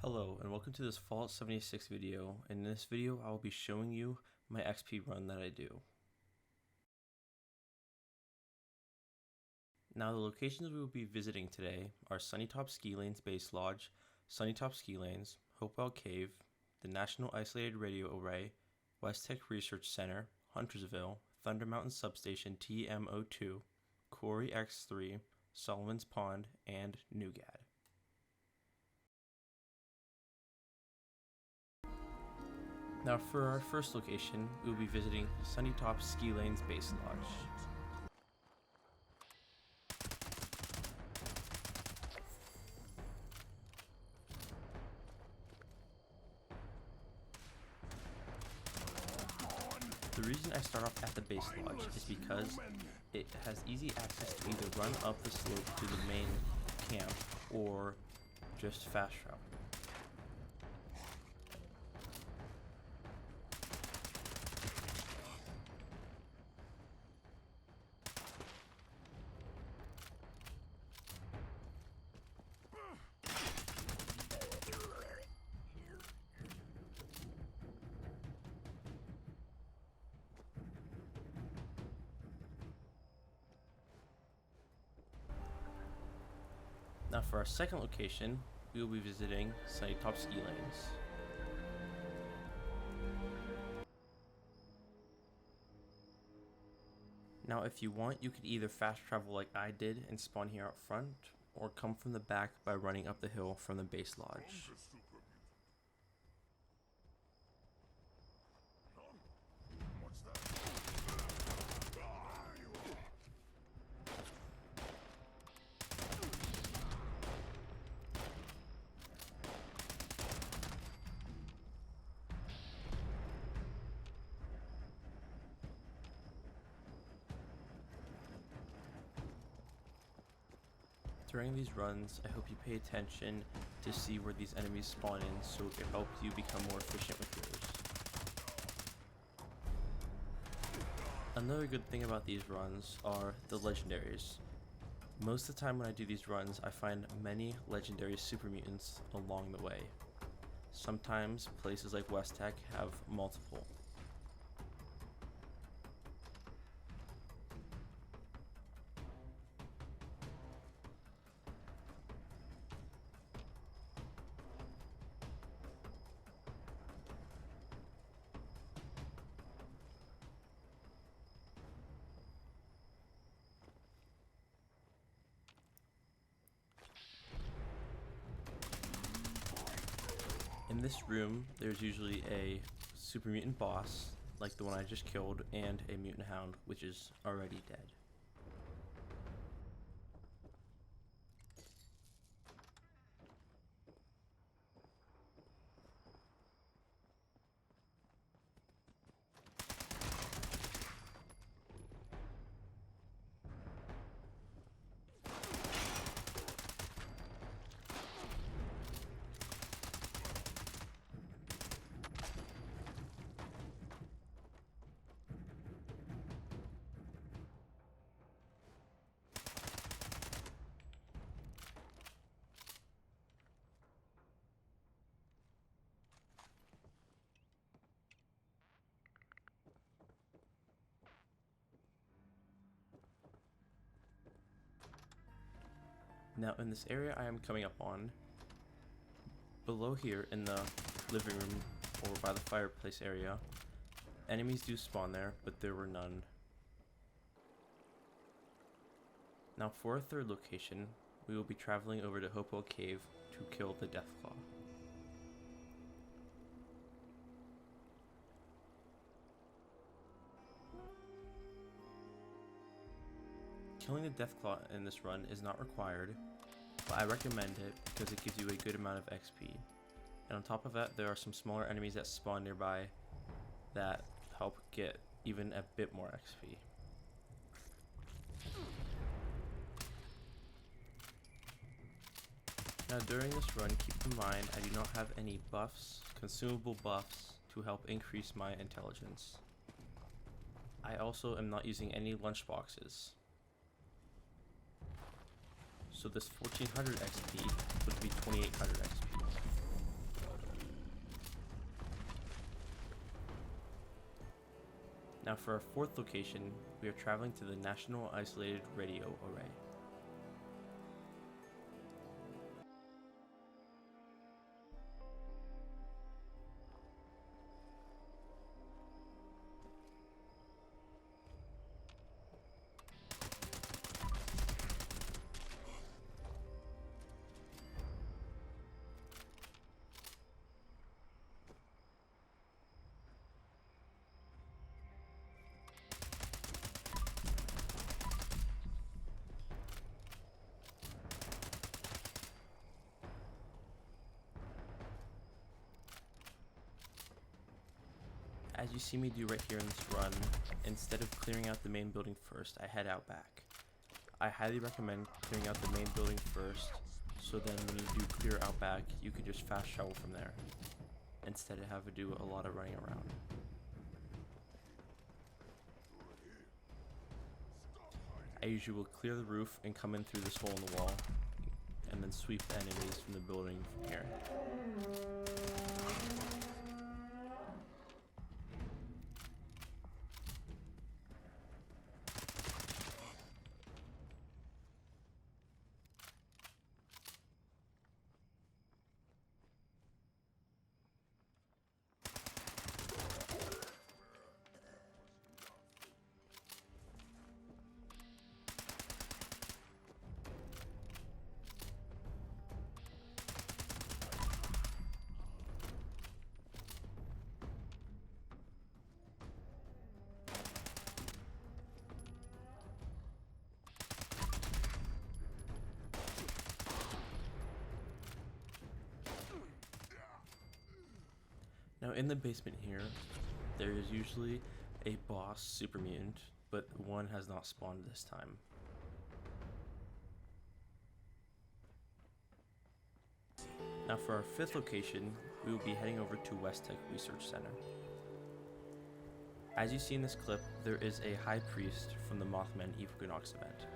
Hello and welcome to this Fallout 76 video. In this video I will be showing you my XP run that I do. Now the locations we will be visiting today are Sunnytop Ski Lanes Base Lodge, Sunnytop Ski Lanes, Hopewell Cave, the National Isolated Radio Array, West Tech Research Center, Huntersville, Thunder Mountain Substation TM02, Quarry X3, Solomon's Pond, and Newgad. Now for our first location, we will be visiting Sunnytop Ski Lanes Base Lodge. The reason I start off at the base lodge is because it has easy access to either run up the slope to the main camp or just fast travel. Now for our second location, we will be visiting Sunnytop Ski Lanes. Now if you want, you could either fast travel like I did and spawn here out front, or come from the back by running up the hill from the base lodge. During these runs, I hope you pay attention to see where these enemies spawn in so it helps you become more efficient with yours. Another good thing about these runs are the legendaries. Most of the time when I do these runs, I find many legendary super mutants along the way. Sometimes places like West Tech have multiple. In this room, there's usually a super mutant boss, like the one I just killed, and a mutant hound, which is already dead. Now in this area I am coming up on, below here in the living room or by the fireplace area, enemies do spawn there, but there were none. Now for our third location, we will be traveling over to Hopewell Cave to kill the Deathclaw. Killing the Deathclaw in this run is not required, but I recommend it because it gives you a good amount of XP. And on top of that, there are some smaller enemies that spawn nearby that help get even a bit more XP. Now during this run, keep in mind I do not have any buffs, consumable buffs, to help increase my intelligence. I also am not using any lunchboxes. So this 1400 XP would be 2800 XP. Now for our fourth location, we are traveling to the National Isolated Radio Array. As you see me do right here in this run, instead of clearing out the main building first, I head out back. I highly recommend clearing out the main building first, so then when you do clear out back, you can just fast travel from there, instead of having to do a lot of running around. I usually will clear the roof and come in through this hole in the wall, and then sweep the enemies from the building from here. Now in the basement here, there is usually a boss super mutant, but one has not spawned this time. Now for our fifth location, we will be heading over to West Tech Research Center. As you see in this clip, there is a High Priest from the Mothman Equinox event.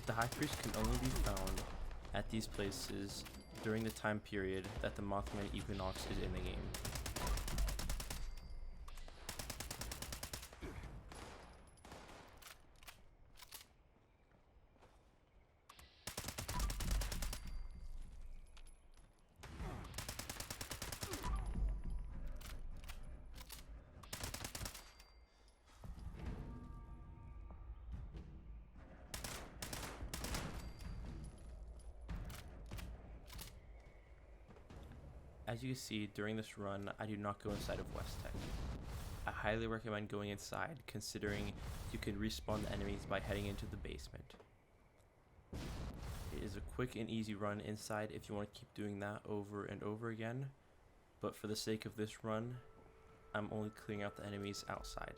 The High Priest can only be found at these places during the time period that the Mothman Equinox is in the game. As you can see, during this run, I do not go inside of West Tech. I highly recommend going inside, considering you can respawn the enemies by heading into the basement. It is a quick and easy run inside if you want to keep doing that over and over again, but for the sake of this run, I'm only clearing out the enemies outside.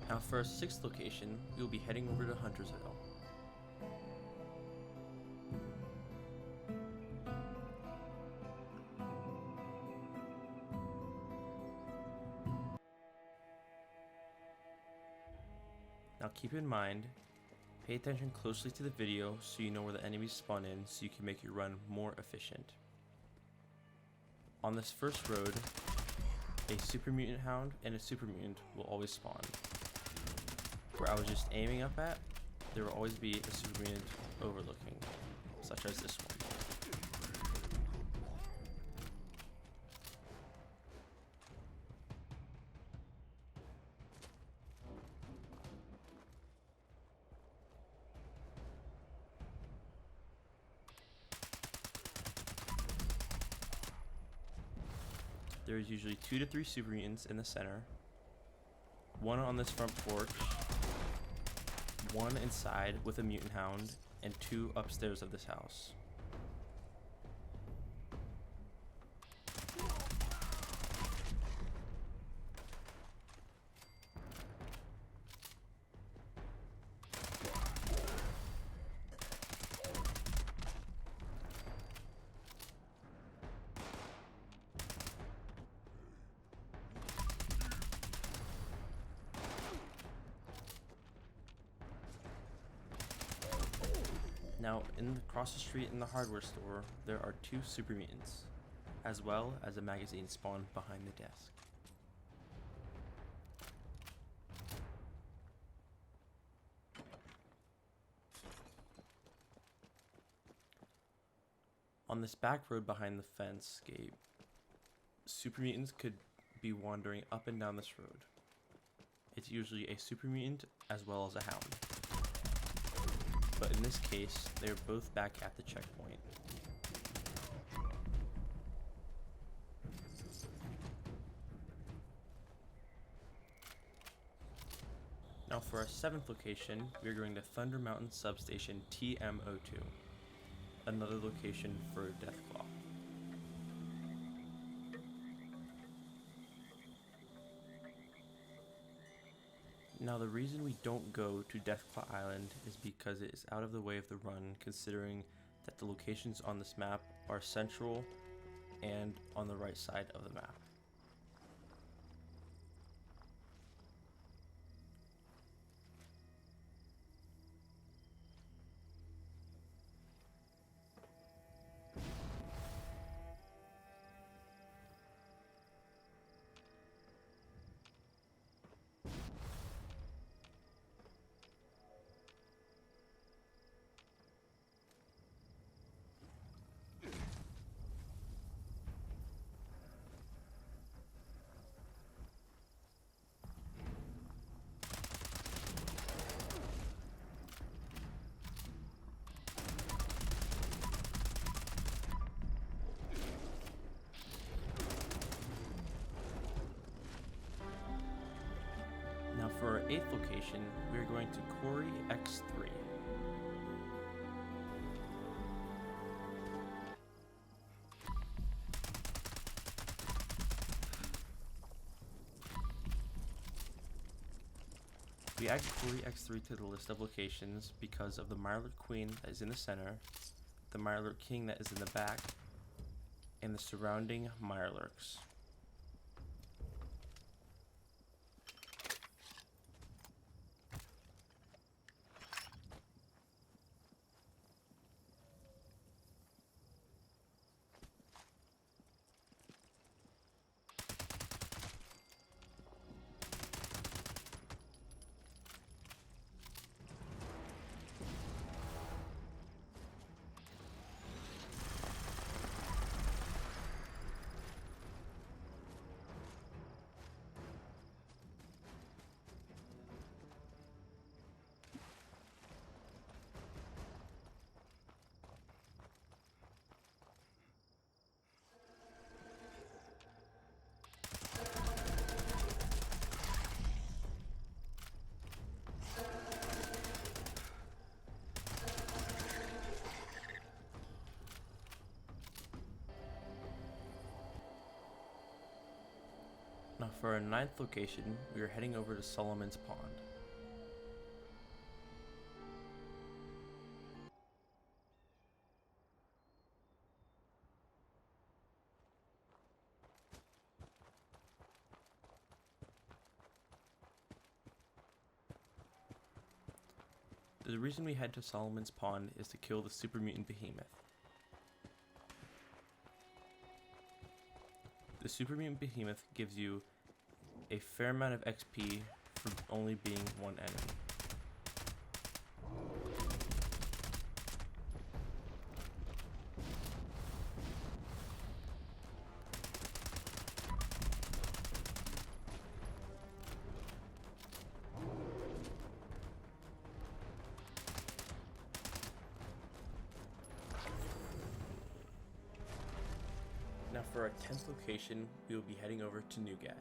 Now for our sixth location, we will be heading over to Huntersville. Now keep in mind, pay attention closely to the video so you know where the enemies spawn in so you can make your run more efficient. On this first road, a super mutant hound and a super mutant will always spawn. Where I was just aiming up at, there will always be a super mutant overlooking, such as this one. There is usually 2 to 3 super mutants in the center, 1 on this front porch, 1 inside with a mutant hound, and 2 upstairs of this house. Now, across the street in the hardware store, there are 2 super mutants, as well as a magazine spawned behind the desk. On this back road behind the fence gate, super mutants could be wandering up and down this road. It's usually a super mutant as well as a hound. But in this case, they are both back at the checkpoint. Now for our 7th location, we are going to Thunder Mountain Substation TM02, another location for Deathclaw. Now the reason we don't go to Deathclaw Island is because it is out of the way of the run, considering that the locations on this map are central and on the right side of the map. Now for our 8th location, we are going to Quarry X3. We add Quarry X3 to the list of locations because of the Mirelurk Queen that is in the center, the Mirelurk King that is in the back, and the surrounding Mirelurks. Now for our 9th location, we are heading over to Solomon's Pond. So the reason we head to Solomon's Pond is to kill the super mutant behemoth. The super mutant behemoth gives you a fair amount of XP for only being one enemy. Now for our 10th location, we will be heading over to Newgad.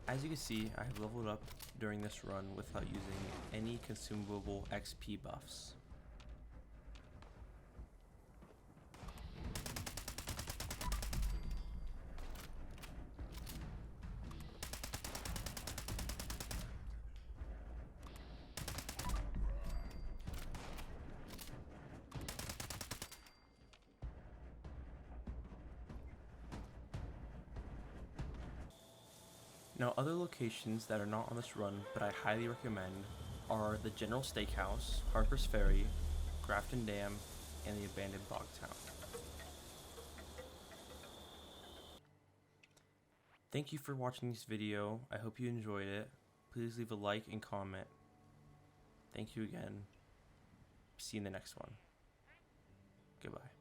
As you can see, I have leveled up during this run without using any consumable XP buffs. Now, other locations that are not on this run but I highly recommend are the General Steakhouse, Harper's Ferry, Grafton Dam, and the abandoned Bog Town. Thank you for watching this video. I hope you enjoyed it. Please leave a like and comment. Thank you again. See you in the next one. Goodbye.